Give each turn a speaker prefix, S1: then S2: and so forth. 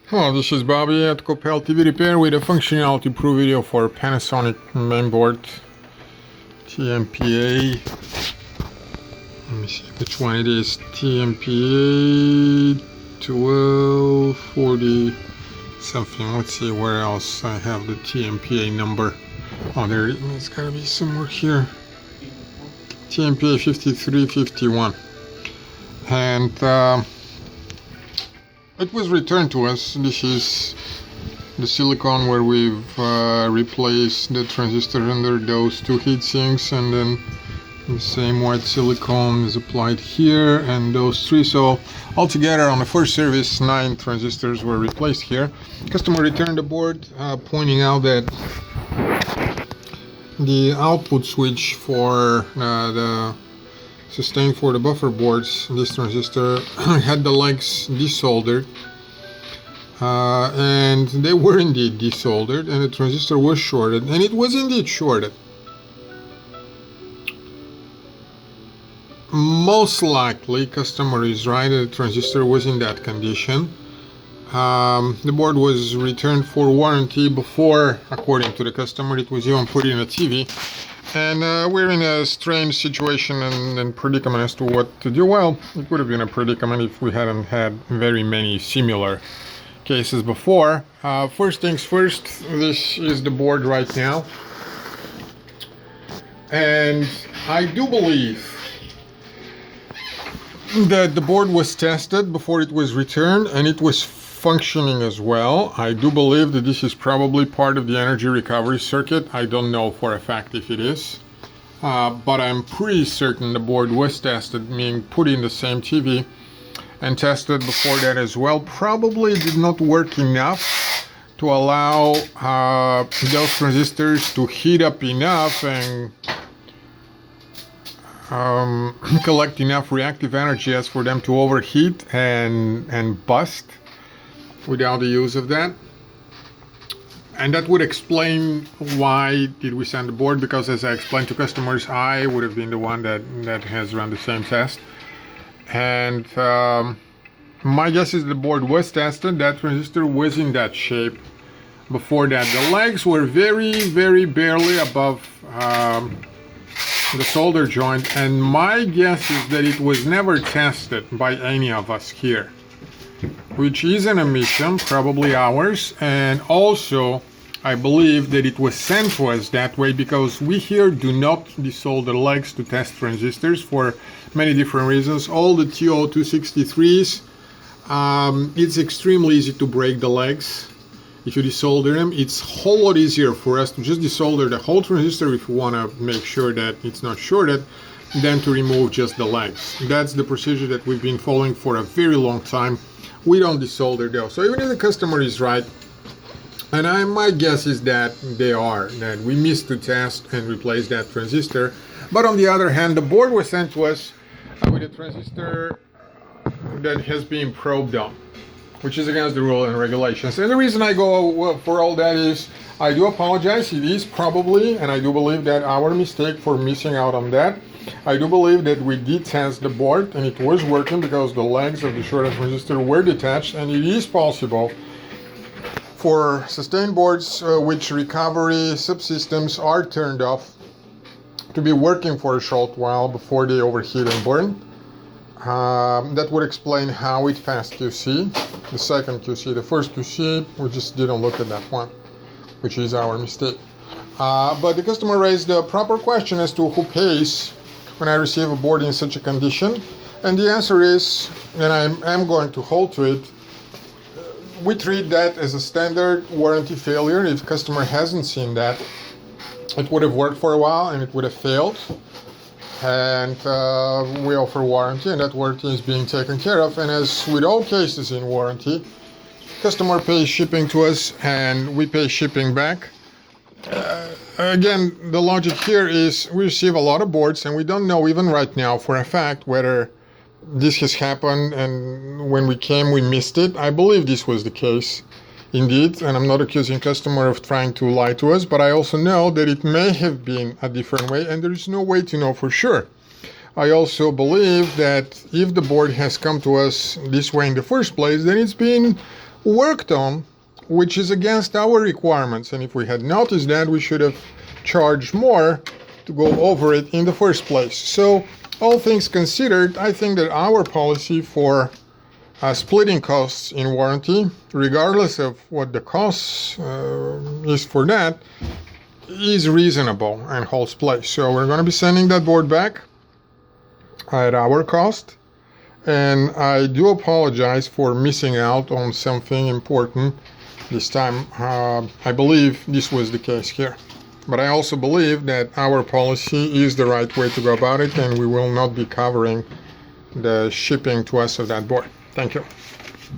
S1: Hello, this is Bobby at cougtv Repair with a functionality proof video for Panasonic mainboard TNPA. Let me see which one it is. TNPA5351 something. Let's see where else I have the TNPA number. Oh, there it is. It's gotta be somewhere here. TNPA5351. And it was returned to us. This is the silicone where we've replaced the transistor under those two heat sinks, and then the same white silicone is applied here and those three. So altogether on the first service 9 transistors were replaced here. Customer returned the board pointing out that the output switch for the sustain for the buffer boards, this transistor had the legs desoldered, and they were indeed desoldered, and the transistor was shorted, and it was indeed shorted. Most likely customer is right, the transistor was in that condition. The board was returned for warranty before, according to the customer, it was even put in a TV. And we're in a strange situation and predicament as to what to do. Well, it would have been a predicament if we hadn't had very many similar cases before. First things first, this is the board right now. And I do believe that the board was tested before it was returned, and it was functioning as well. I do believe that this is probably part of the energy recovery circuit. I don't know for a fact if it is, but I'm pretty certain the board was tested, meaning put in the same TV and tested before that as well. Probably did not work enough to allow those transistors to heat up enough and collect enough reactive energy as for them to overheat and bust without the use of that. And that would explain why did we send the board, because as I explained to customers, I would have been the one that has run the same test. And my guess is the board was tested, that transistor was in that shape before that. The legs were very barely above the solder joint, and my guess is that it was never tested by any of us here, which is an omission, probably ours. And also I believe that it was sent to us that way because we here do not desolder legs to test transistors for many different reasons. All the TO263s, it's extremely easy to break the legs. If you desolder them, it's a whole lot easier for us to just desolder the whole transistor if we want to make sure that it's not shorted, than to remove just the legs. That's the procedure that we've been following for a very long time. We don't desolder those. So even if the customer is right, and my guess is that that we missed to test and replace that transistor. But on the other hand, the board was sent to us with a transistor that has been probed on, which is against the rule and regulations. And the reason I go for all that is I do apologize. It is probably, and I do believe that our mistake for missing out on that. I do believe that we did test the board and it was working because the legs of the shorted transistor were detached, and it is possible for sustain boards which recovery subsystems are turned off to be working for a short while before they overheat and burn. That would explain how it passed QC, the second QC. The first QC, we just didn't look at that one, which is our mistake. But the customer raised the proper question as to who pays when I receive a board in such a condition, and the answer is, and I'm going to hold to it, we treat that as a standard warranty failure. If customer hasn't seen that, it would have worked for a while and it would have failed, and we offer warranty, and that warranty is being taken care of. And as with all cases in warranty, customer pays shipping to us and we pay shipping back. Again, the logic here is we receive a lot of boards and we don't know even right now for a fact whether this has happened, and when we came we missed it. I believe this was the case indeed, and I'm not accusing customer of trying to lie to us, but I also know that it may have been a different way, and there is no way to know for sure. I also believe that if the board has come to us this way in the first place, then it's been worked on, which is against our requirements. And if we had noticed that, we should have charged more to go over it in the first place. So all things considered, I think that our policy for splitting costs in warranty, regardless of what the cost is for that, is reasonable and holds place. So we're going to be sending that board back at our cost. And I do apologize for missing out on something important this time. I believe this was the case here. But I also believe that our policy is the right way to go about it, and we will not be covering the shipping to us of that board. Thank you.